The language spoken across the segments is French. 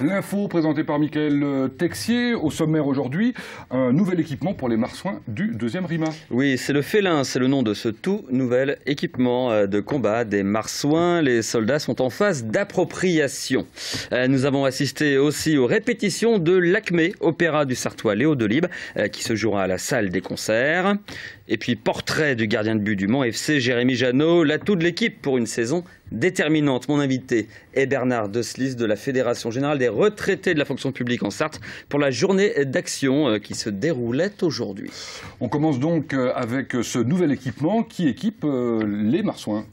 L'info présentée par Mickaël Texier. Au sommaire aujourd'hui, un nouvel équipement pour les marsouins du 2e RIMA. Oui, c'est le Félin, c'est le nom de ce tout nouvel équipement de combat des marsouins. Les soldats sont en phase d'appropriation. Nous avons assisté aussi aux répétitions de l'Acmé, opéra du Sartois Léo Delibes, qui se jouera à la salle des concerts. Et puis portrait du gardien de but du Mans FC, Jérémy Janot, l'atout de l'équipe pour une saison déterminante. Mon invité est Bernard Deslis de la Fédération Générale des Retraités de la Fonction Publique en Sarthe pour la journée d'action qui se déroulait aujourd'hui. On commence donc avec ce nouvel équipement qui équipe les marsouins.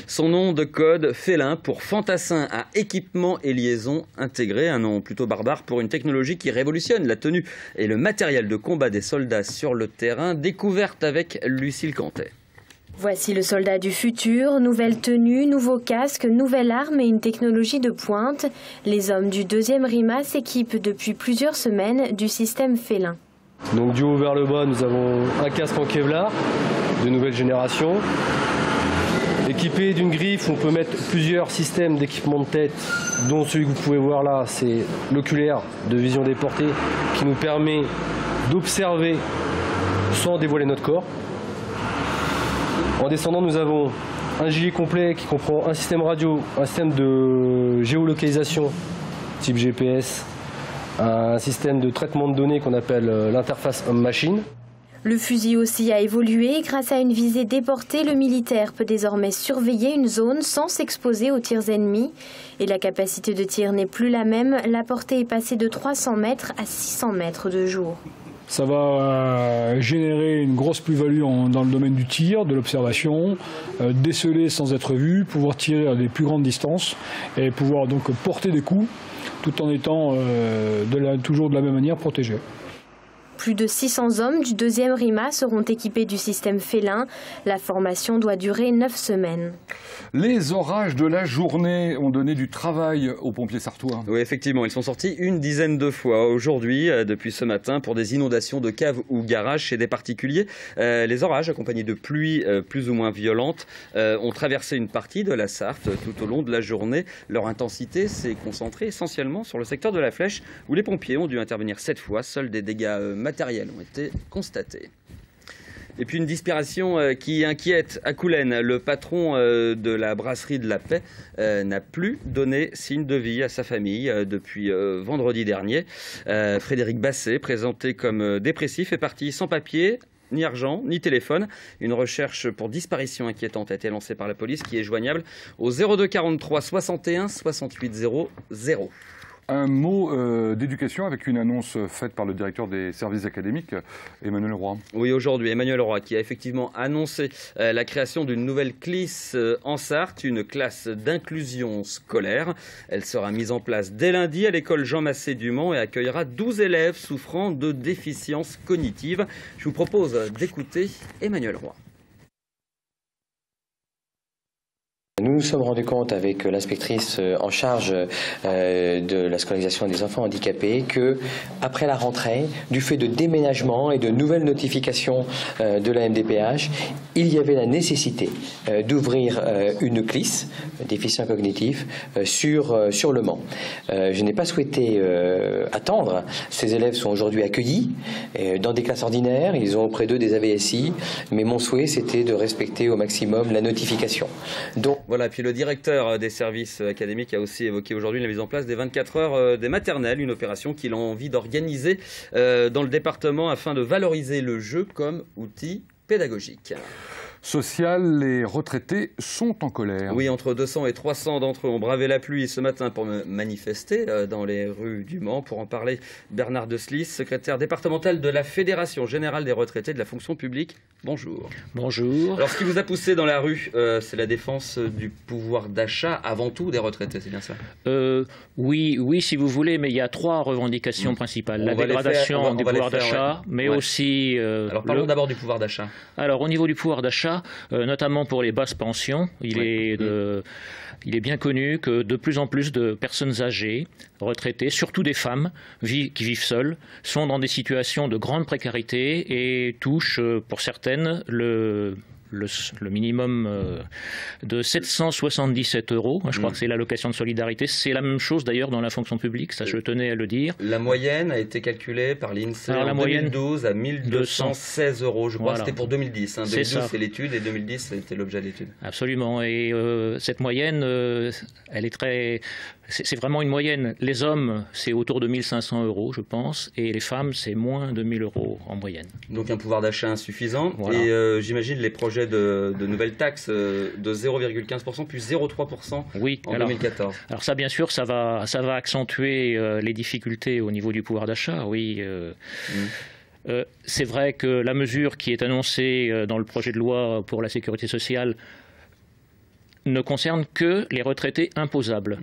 Son nom de code Félin pour fantassin à équipement et liaison intégrés, un nom plutôt barbare pour une technologie qui révolutionne la tenue et le matériel de combat des soldats sur le terrain, découverte avec Lucille Cantet. Voici le soldat du futur, nouvelle tenue, nouveau casque, nouvelle arme et une technologie de pointe. Les hommes du 2e RIMA s'équipent depuis plusieurs semaines du système Félin. Donc du haut vers le bas, nous avons un casque en Kevlar de nouvelle génération. Équipé d'une griffe, on peut mettre plusieurs systèmes d'équipement de tête, dont celui que vous pouvez voir là, c'est l'oculaire de vision déportée qui nous permet d'observer sans dévoiler notre corps. En descendant, nous avons un gilet complet qui comprend un système radio, un système de géolocalisation type GPS, un système de traitement de données qu'on appelle l'interface homme-machine. Le fusil aussi a évolué. Grâce à une visée déportée, le militaire peut désormais surveiller une zone sans s'exposer aux tirs ennemis. Et la capacité de tir n'est plus la même. La portée est passée de 300 mètres à 600 mètres de jour. Ça va générer une grosse plus-value dans le domaine du tir, de l'observation, déceler sans être vu, pouvoir tirer à des plus grandes distances et pouvoir donc porter des coups tout en étant toujours de la même manière protégé. Plus de 600 hommes du 2e RIMA seront équipés du système Félin. La formation doit durer 9 semaines. Les orages de la journée ont donné du travail aux pompiers sartois. Oui, effectivement, ils sont sortis une dizaine de fois aujourd'hui, depuis ce matin, pour des inondations de caves ou garages chez des particuliers. Les orages, accompagnés de pluies plus ou moins violentes, ont traversé une partie de la Sarthe tout au long de la journée. Leur intensité s'est concentrée essentiellement sur le secteur de la Flèche, où les pompiers ont dû intervenir 7 fois. Seuls des dégâts matériels ont été constatés. Et puis une disparition qui inquiète à Coulennes. Le patron de la brasserie de la Paix n'a plus donné signe de vie à sa famille depuis vendredi dernier. Frédéric Basset, présenté comme dépressif, est parti sans papier, ni argent, ni téléphone. Une recherche pour disparition inquiétante a été lancée par la police qui est joignable au 02 43 61 68 00. Un mot d'éducation avec une annonce faite par le directeur des services académiques, Emmanuel Roy. Oui, aujourd'hui, Emmanuel Roy qui a effectivement annoncé la création d'une nouvelle CLIS en Sarthe, une classe d'inclusion scolaire. Elle sera mise en place dès lundi à l'école Jean Massé du Mans et accueillera 12 élèves souffrant de déficience cognitive. Je vous propose d'écouter Emmanuel Roy. Nous nous sommes rendus compte avec l'inspectrice en charge de la scolarisation des enfants handicapés que, après la rentrée, du fait de déménagement et de nouvelles notifications de la MDPH, il y avait la nécessité d'ouvrir une CLIS, déficient cognitif, sur le Mans. Je n'ai pas souhaité attendre. Ces élèves sont aujourd'hui accueillis dans des classes ordinaires, ils ont auprès d'eux des AVSI, mais mon souhait c'était de respecter au maximum la notification. Donc, voilà, puis le directeur des services académiques a aussi évoqué aujourd'hui la mise en place des 24 heures des maternelles, une opération qu'il a envie d'organiser dans le département afin de valoriser le jeu comme outil pédagogique. Social, les retraités sont en colère. Oui, entre 200 et 300 d'entre eux ont bravé la pluie ce matin pour manifester dans les rues du Mans. Pour en parler, Bernard Deslis, secrétaire départemental de la Fédération Générale des Retraités de la Fonction Publique. Bonjour. Bonjour. Alors, ce qui vous a poussé dans la rue, c'est la défense du pouvoir d'achat avant tout des retraités, c'est bien ça? Oui, si vous voulez, mais il y a 3 revendications principales. La dégradation du pouvoir d'achat, mais aussi... Alors, parlons d'abord du pouvoir d'achat. Alors, au niveau du pouvoir d'achat, notamment pour les basses pensions, il est bien connu que de plus en plus de personnes âgées, retraitées, surtout des femmes qui vivent seules, sont dans des situations de grande précarité et touchent, pour certaines, le le minimum de 777 €. Je crois que c'est l'allocation de solidarité. C'est la même chose d'ailleurs dans la fonction publique, ça je tenais à le dire. La moyenne a été calculée par l'INSEE en 2012 à 1216 €. Je crois que c'était pour 2010. 2012 c'est l'étude et 2010 c'était l'objet de l'étude. Absolument. Et cette moyenne, elle est très... C'est vraiment une moyenne. Les hommes, c'est autour de 1500 €, je pense, et les femmes, c'est moins de 1000 € en moyenne. Donc un pouvoir d'achat insuffisant. Voilà. Et j'imagine les projets de nouvelles taxes de 0,15% puis 0,3% en 2014. Alors ça, bien sûr, ça va accentuer les difficultés au niveau du pouvoir d'achat, oui. C'est vrai que la mesure qui est annoncée dans le projet de loi pour la sécurité sociale ne concerne que les retraités imposables.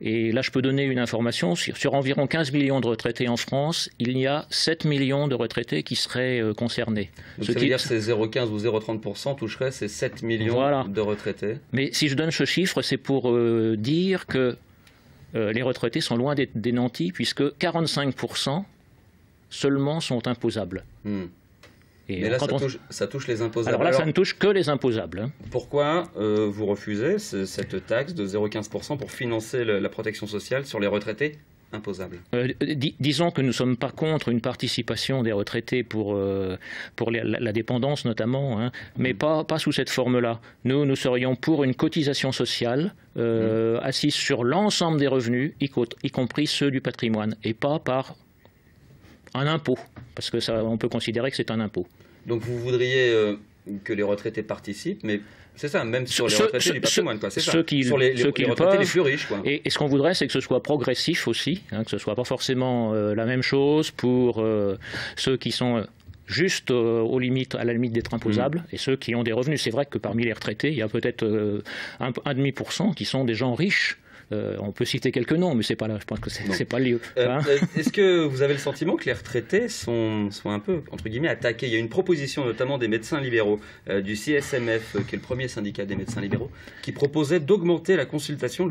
Et là, je peux donner une information. Sur environ 15 millions de retraités en France, il y a 7 millions de retraités qui seraient concernés. Donc ça veut dire que ces 0,15 ou 0,30% toucheraient ces 7 millions de retraités. Mais si je donne ce chiffre, c'est pour dire que les retraités sont loin d'être des nantis, puisque 45% seulement sont imposables. Et mais là, ça touche les imposables. Alors là, ça ne touche que les imposables. Pourquoi vous refusez cette taxe de 0,15% pour financer la protection sociale sur les retraités imposables? Disons que nous ne sommes pas contre une participation des retraités pour la dépendance notamment, mais pas sous cette forme-là. Nous serions pour une cotisation sociale assise sur l'ensemble des revenus, y compris ceux du patrimoine, et pas par un impôt, parce que ça, on peut considérer que c'est un impôt. Donc vous voudriez que les retraités participent, mais c'est ça, même sur les retraités du patrimoine, quoi. C'est ça. Sur les retraités les plus riches, quoi. Et ce qu'on voudrait, c'est que ce soit progressif aussi, que ce soit pas forcément la même chose pour ceux qui sont juste à la limite d'être imposables, et ceux qui ont des revenus. C'est vrai que parmi les retraités, il y a peut-être 1,5% qui sont des gens riches. On peut citer quelques noms, mais c'est pas là. Je pense que c'est pas le lieu. Est-ce que vous avez le sentiment que les retraités sont un peu, entre guillemets, attaqués? Il y a une proposition notamment des médecins libéraux, du CSMF, qui est le premier syndicat des médecins libéraux, qui proposait d'augmenter le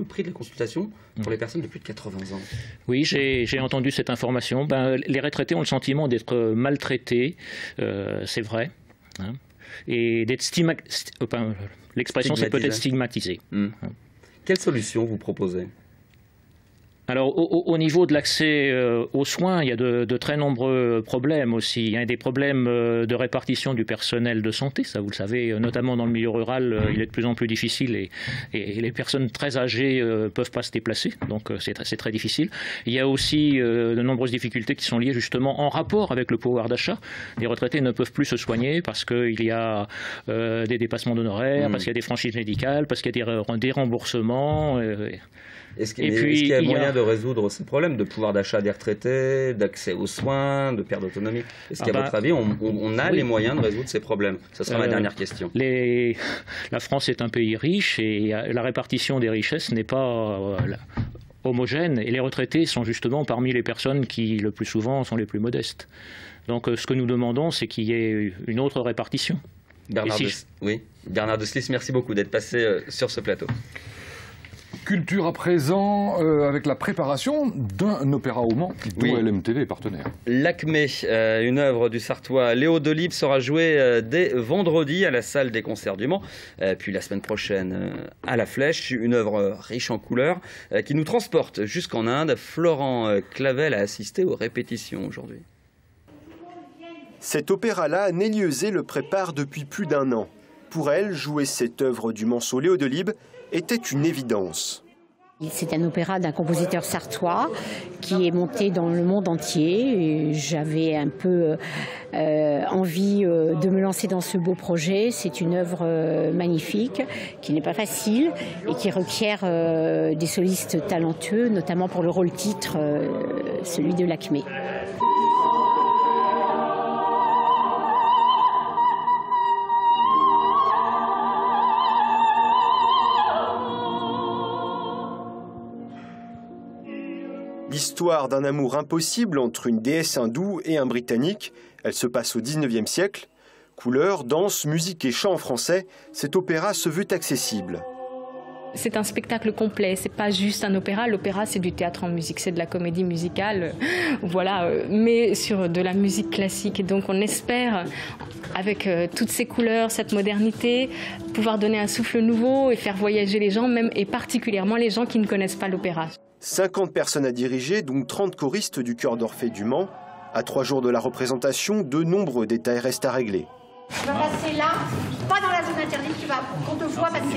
prix de la consultation pour les personnes de plus de 80 ans. Oui, j'ai entendu cette information. Les retraités ont le sentiment d'être maltraités, c'est vrai, et d'être l'expression c'est peut-être stigmatisé. Quelle solution vous proposez? Alors, au niveau de l'accès aux soins, il y a de très nombreux problèmes aussi. Il y a des problèmes de répartition du personnel de santé, ça vous le savez, notamment dans le milieu rural, il est de plus en plus difficile et les personnes très âgées ne peuvent pas se déplacer, donc c'est très difficile. Il y a aussi de nombreuses difficultés qui sont liées justement en rapport avec le pouvoir d'achat. Les retraités ne peuvent plus se soigner parce qu'il y a des dépassements d'honoraires, parce qu'il y a des franchises médicales, parce qu'il y a des remboursements. Est-ce qu'il y a moyen de résoudre ces problèmes de pouvoir d'achat des retraités, d'accès aux soins, de perte d'autonomie? Est-ce qu'à votre avis, on a les moyens de résoudre ces problèmes? Ce sera ma dernière question. La France est un pays riche et la répartition des richesses n'est pas homogène. Et les retraités sont justement parmi les personnes qui, le plus souvent, sont les plus modestes. Donc ce que nous demandons, c'est qu'il y ait une autre répartition. Bernard de Slis, merci beaucoup d'être passé sur ce plateau. Culture à présent, avec la préparation d'un opéra au Mans, dont LMTV est partenaire. L'Acmé, une œuvre du Sartois Léo Delibes, sera jouée dès vendredi à la salle des concerts du Mans, puis la semaine prochaine à la Flèche, une œuvre riche en couleurs qui nous transporte jusqu'en Inde. Florent Clavel a assisté aux répétitions aujourd'hui. Cet opéra-là, Nelly Eusé le prépare depuis plus d'1 an. Pour elle, jouer cette œuvre du Manceau Léo Delibes était une évidence. C'est un opéra d'un compositeur sartois qui est monté dans le monde entier. J'avais un peu envie de me lancer dans ce beau projet. C'est une œuvre magnifique, qui n'est pas facile et qui requiert des solistes talentueux, notamment pour le rôle-titre, celui de l'Acmé. L'histoire d'un amour impossible entre une déesse hindoue et un Britannique, elle se passe au XIXe siècle. Couleurs, danse, musique et chant en français, cet opéra se veut accessible. C'est un spectacle complet, c'est pas juste un opéra. L'opéra, c'est du théâtre en musique, c'est de la comédie musicale, voilà, mais sur de la musique classique. Donc on espère, avec toutes ces couleurs, cette modernité, pouvoir donner un souffle nouveau et faire voyager les gens, même et particulièrement les gens qui ne connaissent pas l'opéra. 50 personnes à diriger, dont 30 choristes du chœur d'Orphée du Mans. À 3 jours de la représentation, de nombreux détails restent à régler. Tu vas passer là, pas dans la zone interdite, tu vas qu'on te voit passer.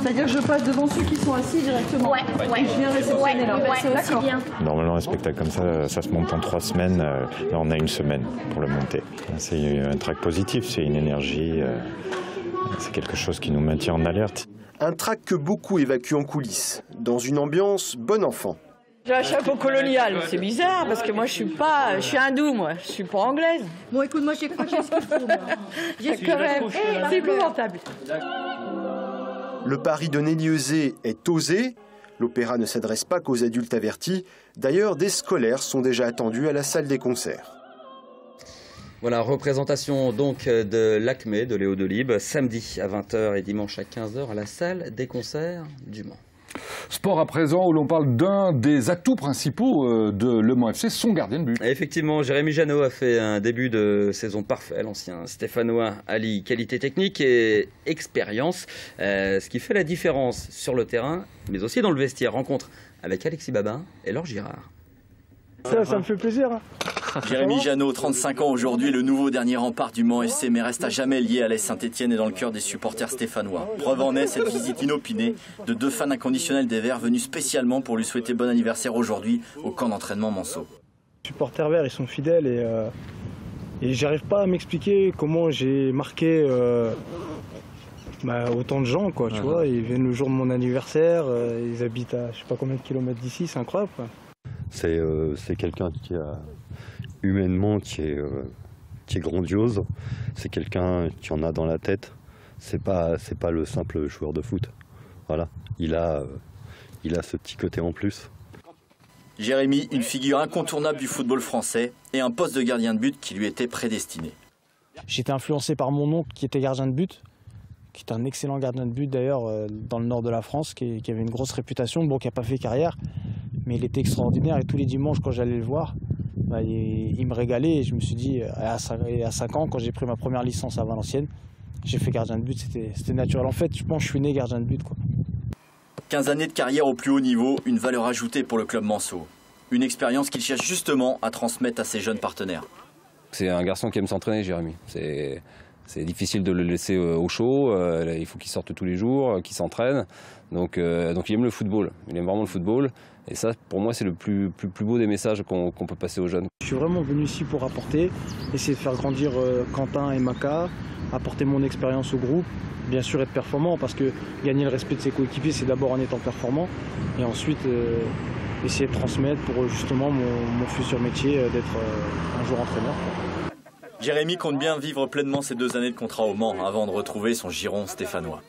C'est-à-dire que je passe devant ceux qui sont assis directement. Ouais. Et je viens réceptionner là. C'est aussi bien. Normalement, un spectacle comme ça se monte en 3 semaines. Là, on a 1 semaine pour le monter. C'est un track positif, c'est une énergie, c'est quelque chose qui nous maintient en alerte. Un track que beaucoup évacuent en coulisses, dans une ambiance bon enfant. J'ai un chapeau colonial, c'est bizarre parce que moi je suis hindoue, moi, je suis pas anglaise. Bon écoute, moi j'ai quoi ce qu'il faut. J'ai quand même, c'est épouvantable. Le pari de Nelly Euzet est osé. L'opéra ne s'adresse pas qu'aux adultes avertis. D'ailleurs, des scolaires sont déjà attendus à la salle des concerts. Voilà, représentation donc de l'Acmé de Léo Delibes, samedi à 20h et dimanche à 15h à la salle des concerts du Mans. Sport à présent, où l'on parle d'un des atouts principaux de Le Mans FC, son gardien de but. Et effectivement, Jérémy Janot a fait un début de saison parfait. L'ancien Stéphanois allie qualité technique et expérience, ce qui fait la différence sur le terrain, mais aussi dans le vestiaire. Rencontre avec Alexis Babin et Laure Girard. Ça me fait plaisir. Jérémy Janot, 35 ans aujourd'hui, le nouveau dernier rempart du Mans FC, mais reste à jamais lié à l'AS Saint-Etienne et dans le cœur des supporters stéphanois. Preuve en est cette visite inopinée de 2 fans inconditionnels des Verts venus spécialement pour lui souhaiter bon anniversaire aujourd'hui au camp d'entraînement Manceau. Les supporters Verts, ils sont fidèles et j'arrive pas à m'expliquer comment j'ai marqué autant de gens, quoi, tu vois. Ils viennent le jour de mon anniversaire, ils habitent à je sais pas combien de kilomètres d'ici, c'est incroyable, quoi. C'est quelqu'un qui a humainement qui est grandiose. C'est quelqu'un qui en a dans la tête. C'est pas le simple joueur de foot. Voilà, il a ce petit côté en plus. Jérémy, une figure incontournable du football français et un poste de gardien de but qui lui était prédestiné. J'étais influencé par mon oncle qui était gardien de but, qui est un excellent gardien de but d'ailleurs dans le nord de la France, qui avait une grosse réputation, bon, qui n'a pas fait carrière. Mais il était extraordinaire et tous les dimanches quand j'allais le voir, il me régalait et je me suis dit, à 5 ans, quand j'ai pris ma première licence à Valenciennes, j'ai fait gardien de but, c'était naturel. En fait, je pense que je suis né gardien de but, quoi. 15 années de carrière au plus haut niveau, une valeur ajoutée pour le club Manceau. Une expérience qu'il cherche justement à transmettre à ses jeunes partenaires. C'est un garçon qui aime s'entraîner, Jérémy. C'est difficile de le laisser au chaud, il faut qu'il sorte tous les jours, qu'il s'entraîne. Donc il aime le football, il aime vraiment le football. Et ça, pour moi, c'est le plus beau des messages qu'on peut passer aux jeunes. Je suis vraiment venu ici pour apporter, essayer de faire grandir Quentin et Maka, apporter mon expérience au groupe, bien sûr être performant, parce que gagner le respect de ses coéquipiers, c'est d'abord en étant performant, et ensuite essayer de transmettre pour justement mon futur métier d'être un jour entraîneur. Jérémy compte bien vivre pleinement ses 2 années de contrat au Mans avant de retrouver son giron stéphanois.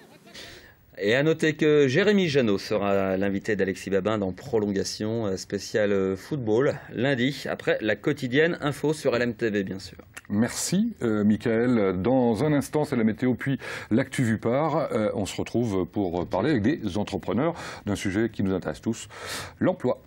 Et à noter que Jérémy Janot sera l'invité d'Alexis Babin dans Prolongation spéciale football lundi, après la quotidienne info sur LMTV bien sûr. Merci Mickaël. Dans un instant, c'est la météo puis l'actu vue par. On se retrouve pour parler avec des entrepreneurs d'un sujet qui nous intéresse tous, l'emploi.